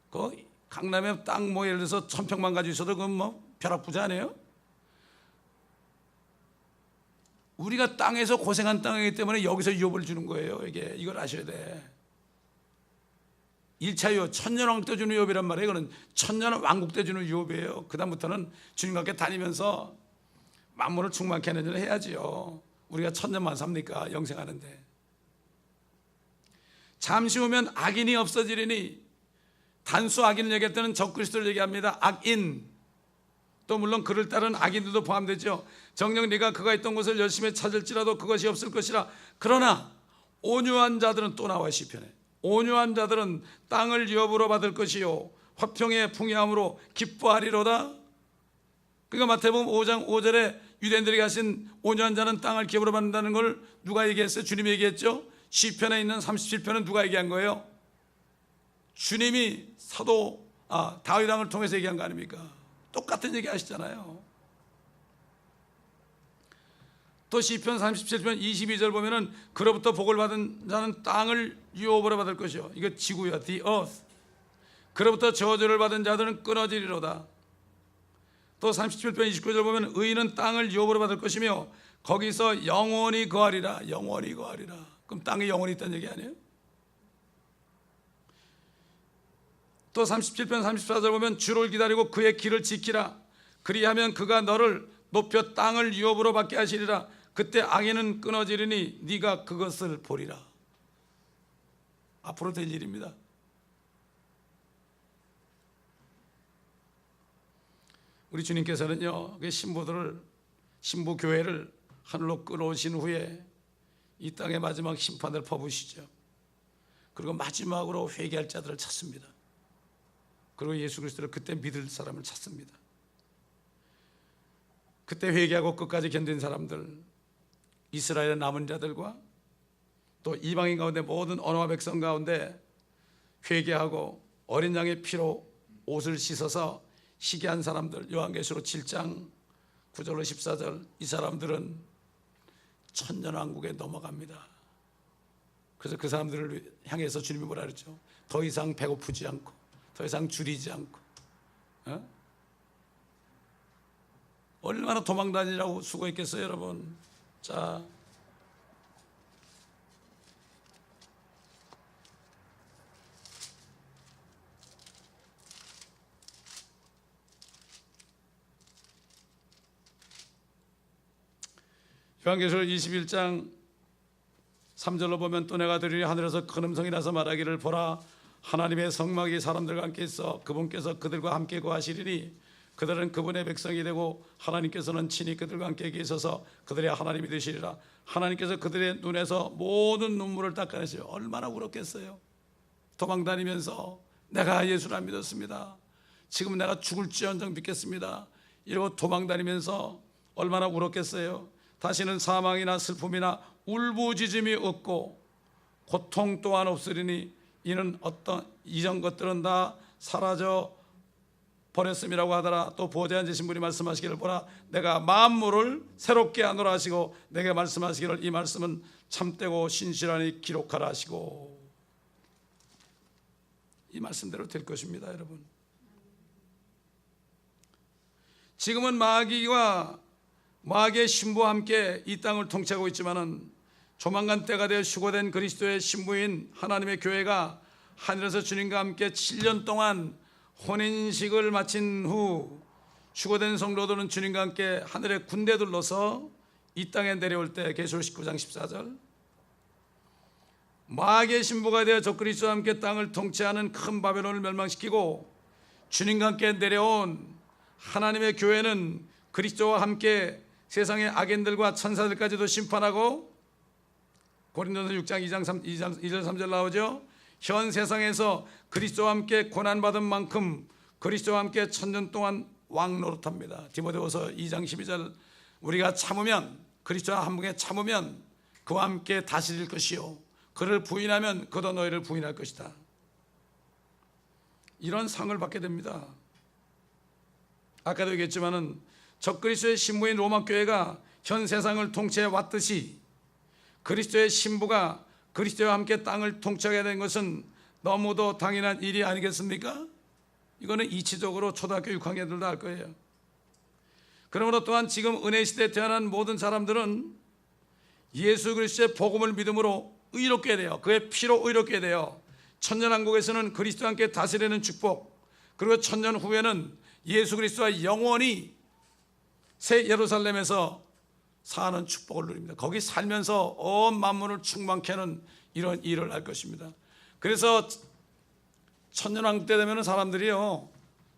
그 강남에 땅 뭐 예를 들어서 1000평만 가지고 있어도 그건 뭐 벼락부자 아니에요? 우리가 땅에서 고생한 땅이기 때문에 여기서 유업을 주는 거예요. 이걸 아셔야 돼. 1차 유업, 천년왕국 때 주는 유업이란 말이에요. 이거는 천년왕국 때 주는 유업이에요. 그 다음부터는 주님과 함께 다니면서 만물을 충만케 하는 일을 해야지요. 우리가 천년만 삽니까? 영생하는데. 잠시 후면 악인이 없어지리니, 단수 악인을 얘기할 때는 적그리스도를 얘기합니다. 악인, 또 물론 그를 따른 악인들도 포함되죠. 정녕 네가 그가 있던 곳을 열심히 찾을지라도 그것이 없을 것이라. 그러나 온유한 자들은, 또 나와 시편에, 온유한 자들은 땅을 유업으로 받을 것이요 화평의 풍요함으로 기뻐하리로다. 그러니까 마태복음 5장 5절에 유대인들에게 하신 온유한 자는 땅을 기업으로 받는다는 걸 누가 얘기했어요? 주님이 얘기했죠. 시편에 있는 37편은 누가 얘기한 거예요? 주님이 사도 다윗 왕을 통해서 얘기한 거 아닙니까? 똑같은 얘기 하시잖아요. 또 시편 37편 22절 보면은 그로부터 복을 받은 자는 땅을 유업으로 받을 것이요. 이거 지구야, the earth. 그로부터 저주를 받은 자들은 끊어지리로다. 또 37편 29절 보면 의인은 땅을 유업으로 받을 것이며 거기서 영원히 거하리라. 영원히 거하리라. 그럼 땅에 영원히 있다는 얘기 아니에요? 또 37편 34절 보면 주를 기다리고 그의 길을 지키라. 그리하면 그가 너를 높여 땅을 유업으로 받게 하시리라. 그때 악인은 끊어지리니 네가 그것을 보리라. 앞으로 될 일입니다. 우리 주님께서는요, 신부교회를 하늘로 끌어오신 후에 이 땅의 마지막 심판을 퍼부으시죠. 그리고 마지막으로 회개할 자들을 찾습니다. 그리고 예수 그리스도를 그때 믿을 사람을 찾습니다. 그때 회개하고 끝까지 견딘 사람들, 이스라엘의 남은 자들과 또 이방인 가운데 모든 언어와 백성 가운데 회개하고 어린 양의 피로 옷을 씻어서 시기한 사람들, 요한계시록 7장 9절로 14절, 이 사람들은 천년왕국에 넘어갑니다. 그래서 그 사람들을 향해서 주님이 뭐라 그랬죠? 더 이상 배고프지 않고 더 이상 줄이지 않고, 얼마나 도망 다니라고 수고했겠어요, 여러분. 자, 요한계시록 21장 3절로 보면 또 내가 들으니 하늘에서 큰 음성이 나서 말하기를 보라 하나님의 성막이 사람들과 함께 있어 그분께서 그들과 함께 거하시리니 그들은 그분의 백성이 되고 하나님께서는 친히 그들과 함께 계셔서 그들의 하나님이 되시리라. 하나님께서 그들의 눈에서 모든 눈물을 닦아내시오. 얼마나 울었겠어요. 도망다니면서 내가 예수를 안 믿었습니다. 지금 내가 죽을지언정 믿겠습니다. 이러고 도망다니면서 얼마나 울었겠어요. 다시는 사망이나 슬픔이나 울부짖음이 없고 고통 또한 없으리니 이는 어떤 이전 것들은 다 사라져 버렸음이라고 하더라. 또 보좌에 앉으신 분이 말씀하시기를 보라 내가 만물을 새롭게 하노라 하시고 내게 말씀하시기를 이 말씀은 참되고 신실하니 기록하라 하시고. 이 말씀대로 될 것입니다, 여러분. 지금은 마귀의 신부와 함께 이 땅을 통치하고 있지만은 조만간 때가 되어 휴거된 그리스도의 신부인 하나님의 교회가 하늘에서 주님과 함께 7년 동안 혼인식을 마친 후 휴거된 성도들은 주님과 함께 하늘의 군대들로서 이 땅에 내려올 때 계시록 19장 14절 마귀의 신부가 되어 적그리스도와 함께 땅을 통치하는 큰 바벨론을 멸망시키고 주님과 함께 내려온 하나님의 교회는 그리스도와 함께 세상의 악인들과 천사들까지도 심판하고 고린도서 6장 2절 3절 나오죠. 현 세상에서 그리스도와 함께 고난받은 만큼 그리스도와 함께 천년 동안 왕노릇합니다. 디모데후서 2장 12절 우리가 참으면 그리스도와 함께 참으면 그와 함께 다스릴 것이요 그를 부인하면 그도 너희를 부인할 것이다. 이런 상을 받게 됩니다. 아까도 얘기했지만은 적그리스도의 신부인 로마 교회가 현 세상을 통치해 왔듯이 그리스도의 신부가 그리스도와 함께 땅을 통치하게 된 것은 너무도 당연한 일이 아니겠습니까? 이거는 이치적으로 초등학교 6학년들도 알 거예요. 그러므로 또한 지금 은혜 시대에 태어난 모든 사람들은 예수 그리스도의 복음을 믿음으로 의롭게 돼요. 그의 피로 의롭게 돼요. 천년왕국에서는 그리스도와 함께 다스리는 축복, 그리고 천년 후에는 예수 그리스도와 영원히 새 예루살렘에서 사는 축복을 누립니다. 거기 살면서 온 만물을 충만케 하는 이런 일을 할 것입니다. 그래서 천년왕국 때 되면 사람들이요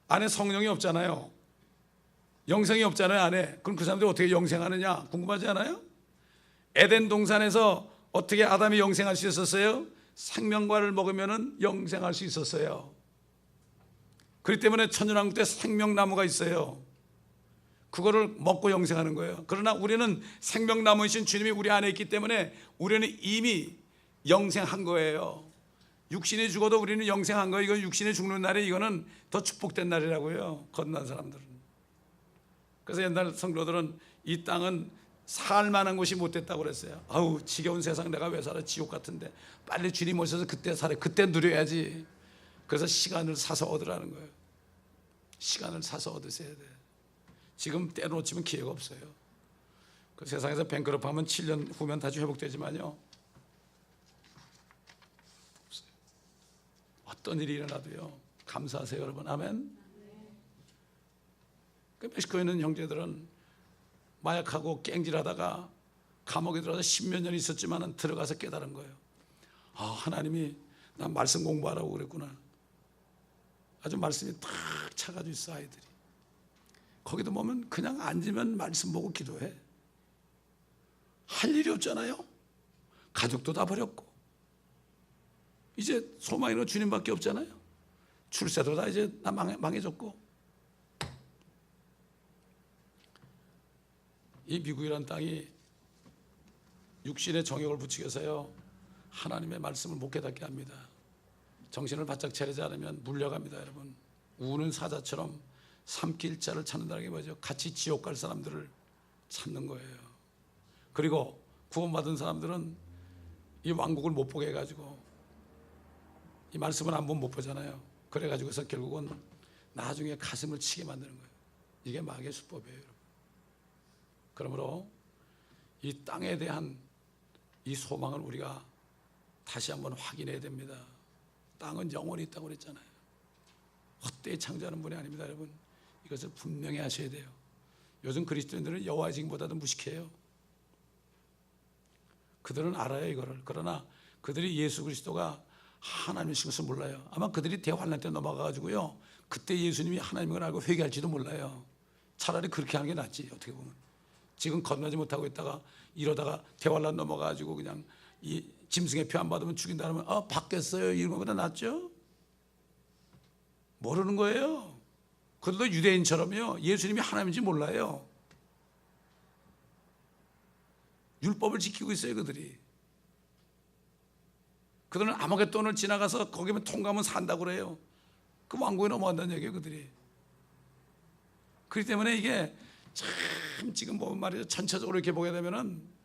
안에 성령이 없잖아요. 영생이 없잖아요 안에. 그럼 그 사람들이 어떻게 영생하느냐 궁금하지 않아요? 에덴 동산에서 어떻게 아담이 영생할 수 있었어요? 생명과를 먹으면 영생할 수 있었어요. 그렇기 때문에 천년왕국 때 생명나무가 있어요. 그거를 먹고 영생하는 거예요. 그러나 우리는 생명나무이신 주님이 우리 안에 있기 때문에 우리는 이미 영생한 거예요. 육신이 죽어도 우리는 영생한 거예요. 이건 육신이 죽는 날에 이거는 더 축복된 날이라고요. 거듭난 사람들은. 그래서 옛날 성도들은 이 땅은 살 만한 곳이 못 됐다고 그랬어요. 아우 지겨운 세상 내가 왜 살아 지옥 같은데 빨리 주님 오셔서 그때 살아 그때 누려야지. 그래서 시간을 사서 얻으라는 거예요. 시간을 사서 얻으셔야 돼. 지금 때려놓치면 기회가 없어요. 그 세상에서 뱅크럽하면 7년 후면 다시 회복되지만요 없어요. 어떤 일이 일어나도요 감사하세요 여러분. 아멘. 그 멕시코에 있는 형제들은 마약하고 깽질하다가 감옥에 들어가서 10몇 년 있었지만 들어가서 깨달은 거예요. 아 하나님이 나 말씀 공부하라고 그랬구나. 아주 말씀이 탁 차가지고 있어 아이들이. 거기도 보면 그냥 앉으면 말씀 보고 기도해. 할 일이 없잖아요. 가족도 다 버렸고 이제 소망이는 주님밖에 없잖아요. 출세도 다 이제 다 망해졌고. 이 미국이란 땅이 육신의 정욕을 부추겨서요 하나님의 말씀을 못 깨닫게 합니다. 정신을 바짝 차리지 않으면 물려갑니다. 여러분, 우는 사자처럼 삼킬 자를 찾는다는 게 뭐죠? 같이 지옥 갈 사람들을 찾는 거예요. 그리고 구원받은 사람들은 이 왕국을 못 보게 해가지고 이 말씀을 한 번 못 보잖아요. 그래가지고서 결국은 나중에 가슴을 치게 만드는 거예요. 이게 마귀의 수법이에요, 여러분. 그러므로 이 땅에 대한 이 소망을 우리가 다시 한번 확인해야 됩니다. 땅은 영원히 있다고 그랬잖아요. 헛되이 창조하는 분이 아닙니다, 여러분. 이것을 분명히 하셔야 돼요. 요즘 그리스도인들은 여호와의 증인보다도 무식해요. 그들은 알아요, 이거를. 그러나 그들이 예수 그리스도가 하나님이신 것을 몰라요. 아마 그들이 대환란 때 넘어가가지고요, 그때 예수님이 하나님인 걸 알고 회개할지도 몰라요. 차라리 그렇게 하는 게 낫지, 어떻게 보면. 지금 건너지 못하고 있다가 이러다가 대환란 넘어가가지고 그냥 이 짐승의 표 안 받으면 죽인다 그러면 받겠어요, 이런 것보다 낫죠. 모르는 거예요. 그들도 유대인처럼요, 예수님이 하나님인지 몰라요. 율법을 지키고 있어요, 그들이. 그들은 아마겟돈을 지나가서 거기만 통과하면 산다고 그래요. 그 왕국에 넘어간다는 얘기예요, 그들이. 그렇기 때문에 이게 참 지금 보면 말이죠, 전체적으로 이렇게 보게 되면은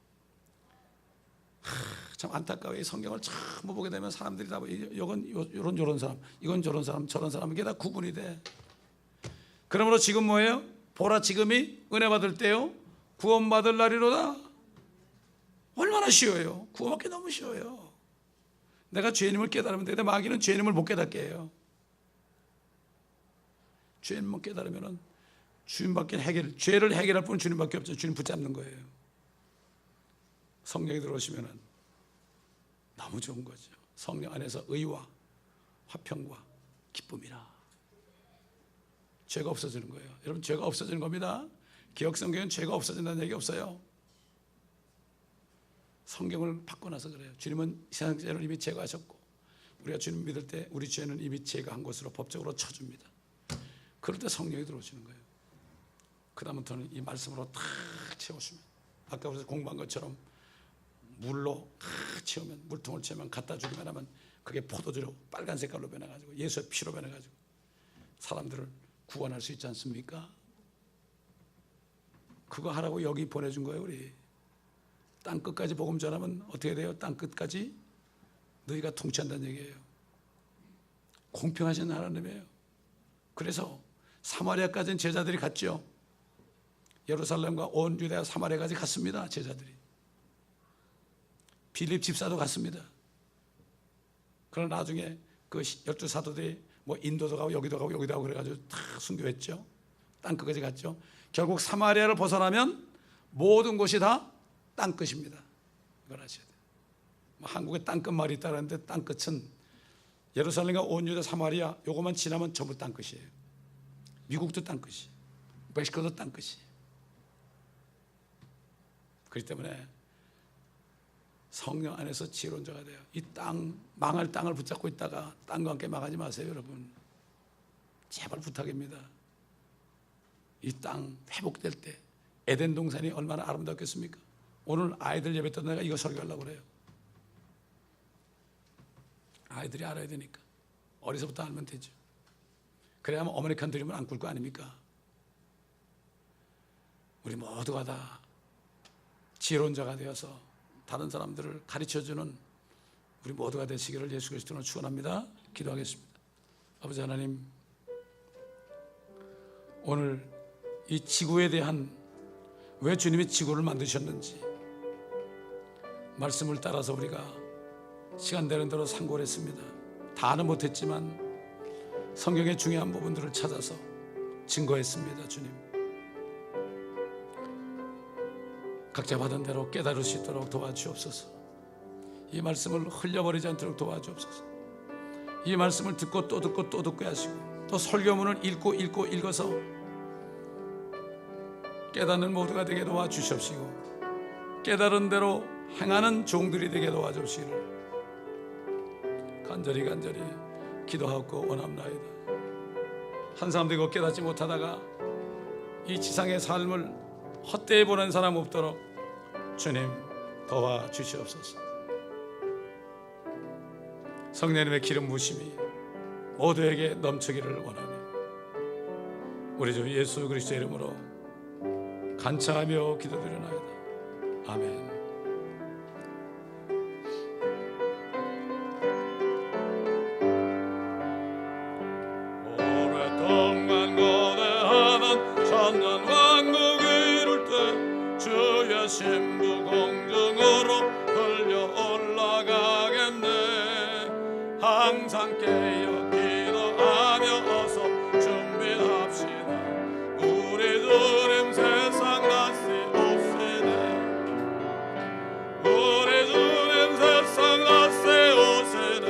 참 안타까워요. 이 성경을 전부 보게 되면 사람들이 다 이건 요런 사람, 이건 저런 사람, 저런 사람, 이게 다 구분이 돼. 그러므로 지금 뭐예요? 보라, 지금이 은혜 받을 때요, 구원받을 날이로다. 얼마나 쉬워요. 구원받기 너무 쉬워요. 내가 죄인임을 깨달으면 되는데 마귀는 죄인임을 못 깨닫게 해요. 죄인임을 깨달으면 주님밖에 죄를 해결할 분은 주님밖에 없죠. 주님 붙잡는 거예요. 성령이 들어오시면 너무 좋은 거죠. 성령 안에서 의와 화평과 기쁨이라. 죄가 없어지는 거예요. 여러분, 죄가 없어지는 겁니다. 기억 성경은 죄가 없어진다는 얘기 없어요. 성경을 바꿔놔서 그래요. 주님은 세상 죄를 이미 제거하셨고 우리가 주님 믿을 때 우리 죄는 이미 제거한 것으로 법적으로 쳐줍니다. 그럴 때 성령이 들어오시는 거예요. 그 다음부터는 이 말씀으로 탁 채우시면, 아까 우리가 공부한 것처럼 물로 탁 채우면, 물통을 채우면 갖다 주기만 하면 그게 포도주로 빨간 색깔로 변해가지고 예수의 피로 변해가지고 사람들을 구원할 수 있지 않습니까? 그거 하라고 여기 보내준 거예요. 우리 땅 끝까지 복음 전하면 어떻게 돼요? 땅 끝까지 너희가 통치한다는 얘기예요. 공평하신 하나님이에요. 그래서 사마리아까지는 제자들이 갔죠. 예루살렘과 온 유대와 사마리아까지 갔습니다. 제자들이. 빌립 집사도 갔습니다. 그러나 나중에 그 12 사도들이 뭐 인도도 가고 여기도 가고 여기도 가고 그래가지고 다 순교했죠. 땅 끝까지 갔죠. 결국 사마리아를 벗어나면 모든 곳이 다 땅끝입니다. 이걸 아셔야 돼요. 한국에 땅끝 말이 있다는데 땅끝은 예루살렘과 온 유대 사마리아 요거만 지나면 전부 땅끝이에요. 미국도 땅끝이에요. 멕시코도 땅끝이에요. 그렇기 때문에 성령 안에서 지혜로운 자가 돼요. 이 땅, 망할 땅을 붙잡고 있다가 땅과 함께 망하지 마세요, 여러분. 제발 부탁입니다. 이 땅 회복될 때 에덴 동산이 얼마나 아름답겠습니까? 오늘 아이들 예배 때 내가 이거 설교하려고 그래요. 아이들이 알아야 되니까. 어려서부터 알면 되죠. 그래야만 어메리칸 드림을 안 꿀 거 아닙니까? 우리 모두가 다 지혜로운 자가 되어서 다른 사람들을 가르쳐주는 우리 모두가 되시기를 예수 그리스도로 축원합니다. 기도하겠습니다. 아버지 하나님, 오늘 이 지구에 대한, 왜 주님이 지구를 만드셨는지 말씀을 따라서 우리가 시간 되는 대로 상고를 했습니다. 다는 못했지만 성경의 중요한 부분들을 찾아서 증거했습니다. 주님, 각자 받은 대로 깨달을 수 있도록 도와주옵소서. 이 말씀을 흘려버리지 않도록 도와주옵소서. 이 말씀을 듣고 또 듣고 또 듣게 하시고 또 설교문을 읽고 읽어서 깨닫는 모두가 되게 도와주시옵시고 깨달은 대로 행하는 종들이 되게 도와주시기를 간절히 기도하고 원합나이다. 한 사람도 이거 깨닫지 못하다가 이 지상의 삶을 헛되이 보낸 사람 없도록 주님 도와주시옵소서. 성령님의 기름 부으심이 모두에게 넘치기를 원하네. 우리 주 예수 그리스도의 이름으로 간청하며 기도드리나이다. 아멘. 오랫동안 고대하던 천년 왕국 이룰 때 주의 신부 공중으로 끌려 올라가겠네. 항상 깨어 기도하며 어서 준비합시다. 우리 주님 세상 다시 오시네. 우리 주님 세상 다시 오시네.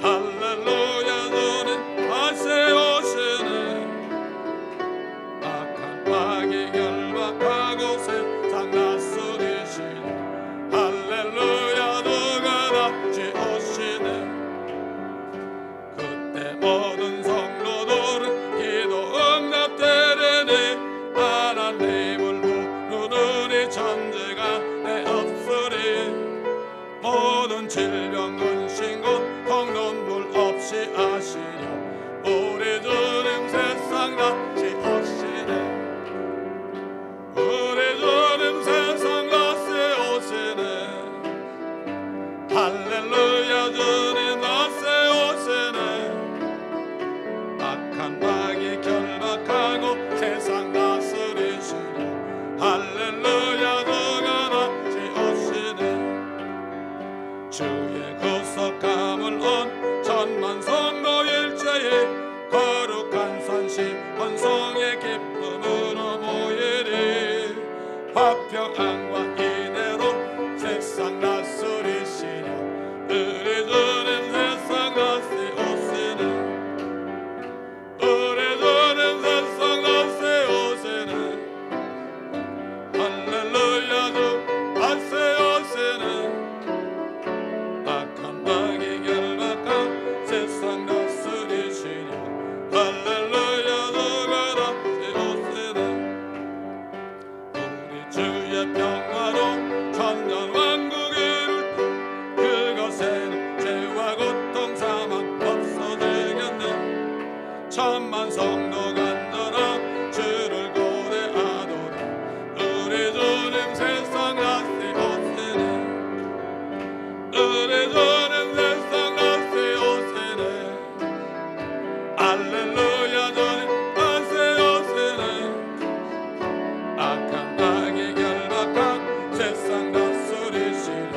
할렐루야 주님 다시 오시네. 악한 마귀 결박하고 세상 다스리시네. 할렐루야 누가 다시 오시네. 그때 모든 성도들은 기도 응답되리니 하나님을 부르니 천재가 되었으리. 모든 질병 근심 고통 눈물 없이 아시려 우리 주님 세상 다시 오시네. 우리 주님 세상 다시 오시네. 할렐루야 주님 다시 오시네. 악한 마귀 결박하고 세상 다스리시려 할렐루야 누가 다시 오시네. 주의 구속함을 온 천만 성도 일체에 거룩한 선시 헌송의 기쁨으로 모이리. 화평함과 인애로 세상 다스리시려 우리 주님 세상 다시 오시네. 우리 주님 세상 다시 오시네. 할렐루야 주 다시 오시네. 악한 마귀 결박한 세상 다스리시려 할렐루야 누가 다시 오시네. 우리 주의 평화로 천년 왕국 이룰 때 그것에는 죄와 고통 사망 없어지겠네. 천만 성도 간절함 주를 고대하도록 우리 주님 세상 다시 오시네. 우리 주님 세상 다시 오시네. 할렐루야 주님 다시 오시네. 악한 마귀 결박한 세상 다스리시려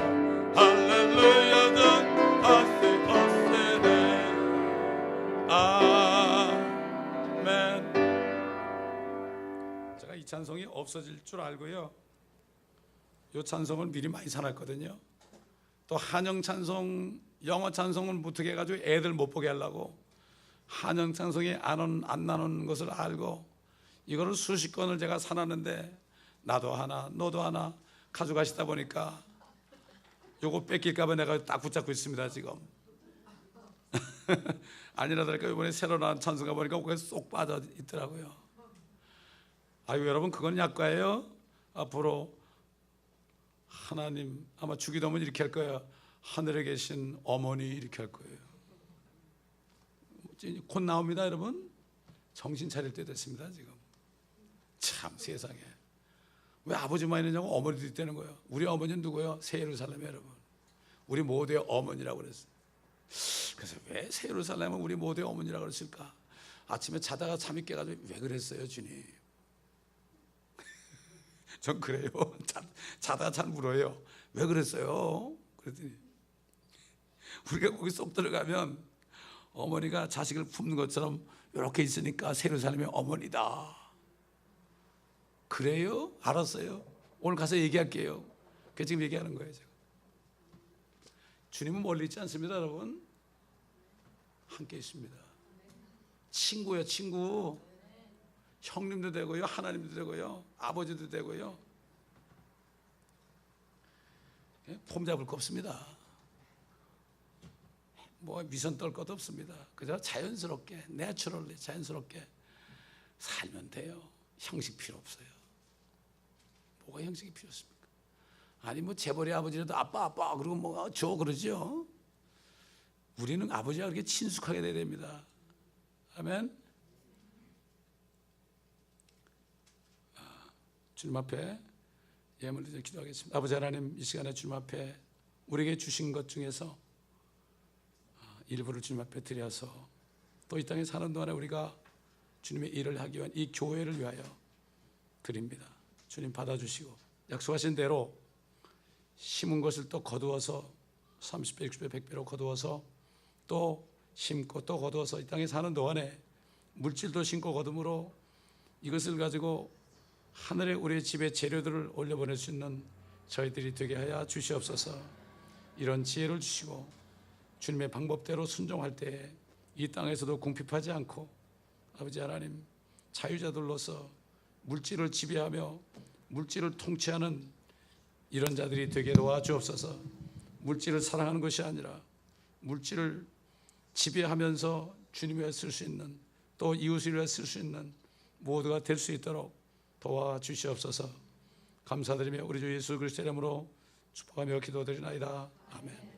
할렐루야 주님 다시 오시네. 아멘. 제가 이 찬송이 없어질 줄 알고요, 이 찬송을 미리 많이 사놨거든요. 또 한영 찬송, 영어 찬송을 무턱해 가지고 애들 못 보게 하려고 한영 찬송이 안 나오는 것을 알고 이거를 수십 건을 제가 사놨는데 나도 하나 너도 하나 가져가시다 보니까 요거 뺏길까 봐 내가 딱 붙잡고 있습니다 지금. 아니라더니까 이번에 새로 나온 찬송가 보니까 거기에 쏙 빠져 있더라고요. 아유 여러분, 그건 약과예요. 앞으로 하나님 아마 주기도면 이렇게 할 거예요. 하늘에 계신 어머니 이렇게 할 거예요. 곧 나옵니다 여러분. 정신 차릴 때 됐습니다 지금. 참 세상에 왜 아버지만 있느냐고 어머니도 있다는 거예요. 우리 어머니는 누구예요? 새 예루살렘 여러분. 우리 모두의 어머니라고 그랬어요. 그래서 왜 새 예루살렘은 우리 모두의 어머니라고 그랬을까? 아침에 자다가 잠이 깨가지고 왜 그랬어요 주님? 전 그래요. 자다가 잘 물어요. 왜 그랬어요? 그랬더니 우리가 거기 쏙 들어가면 어머니가 자식을 품는 것처럼 이렇게 있으니까 새 예루살렘의 어머니다. 그래요? 알았어요. 오늘 가서 얘기할게요. 그 지금 얘기하는 거예요 제가. 주님은 멀리 있지 않습니다 여러분. 함께 있습니다. 친구예요 친구. 형님도 되고요, 하나님도 되고요, 아버지도 되고요. 폼 잡을 거 없습니다. 뭐 위선 떨 것도 없습니다. 그저 자연스럽게, 내추럴리 자연스럽게 살면 돼요. 형식 필요 없어요. 뭐가 형식이 필요했습니까? 아니 뭐 재벌의 아버지라도 아빠 그러고 뭐 저 그러죠. 우리는 아버지와 그렇게 친숙하게 돼야 됩니다. 아멘. 주님 앞에 예물을 드려 기도하겠습니다. 아버지 하나님, 이 시간에 주님 앞에 우리에게 주신 것 중에서 일부를 주님 앞에 드려서 또 이 땅에 사는 동안에 우리가 주님의 일을 하기 위한 이 교회를 위하여 드립니다. 주님 받아주시고 약속하신 대로 심은 것을 또 거두어서 30배, 60배, 100배로 거두어서 또 심고 또 거두어서 이 땅에 사는 동안에 물질도 심고 거둠으로 이것을 가지고 하늘에 우리의 집에 재료들을 올려보낼 수 있는 저희들이 되게 하여 주시옵소서. 이런 지혜를 주시고 주님의 방법대로 순종할 때에 이 땅에서도 궁핍하지 않고 아버지 하나님 자유자들로서 물질을 지배하며 물질을 통치하는 이런 자들이 되게 도와주옵소서. 물질을 사랑하는 것이 아니라 물질을 지배하면서 주님을 위해 쓸 수 있는 또 이웃을 위해 쓸 수 있는 모두가 될 수 있도록 도와주시옵소서. 감사드리며 우리 주 예수 그리스도의 이름으로 축복하며 기도드리나이다. 아멘.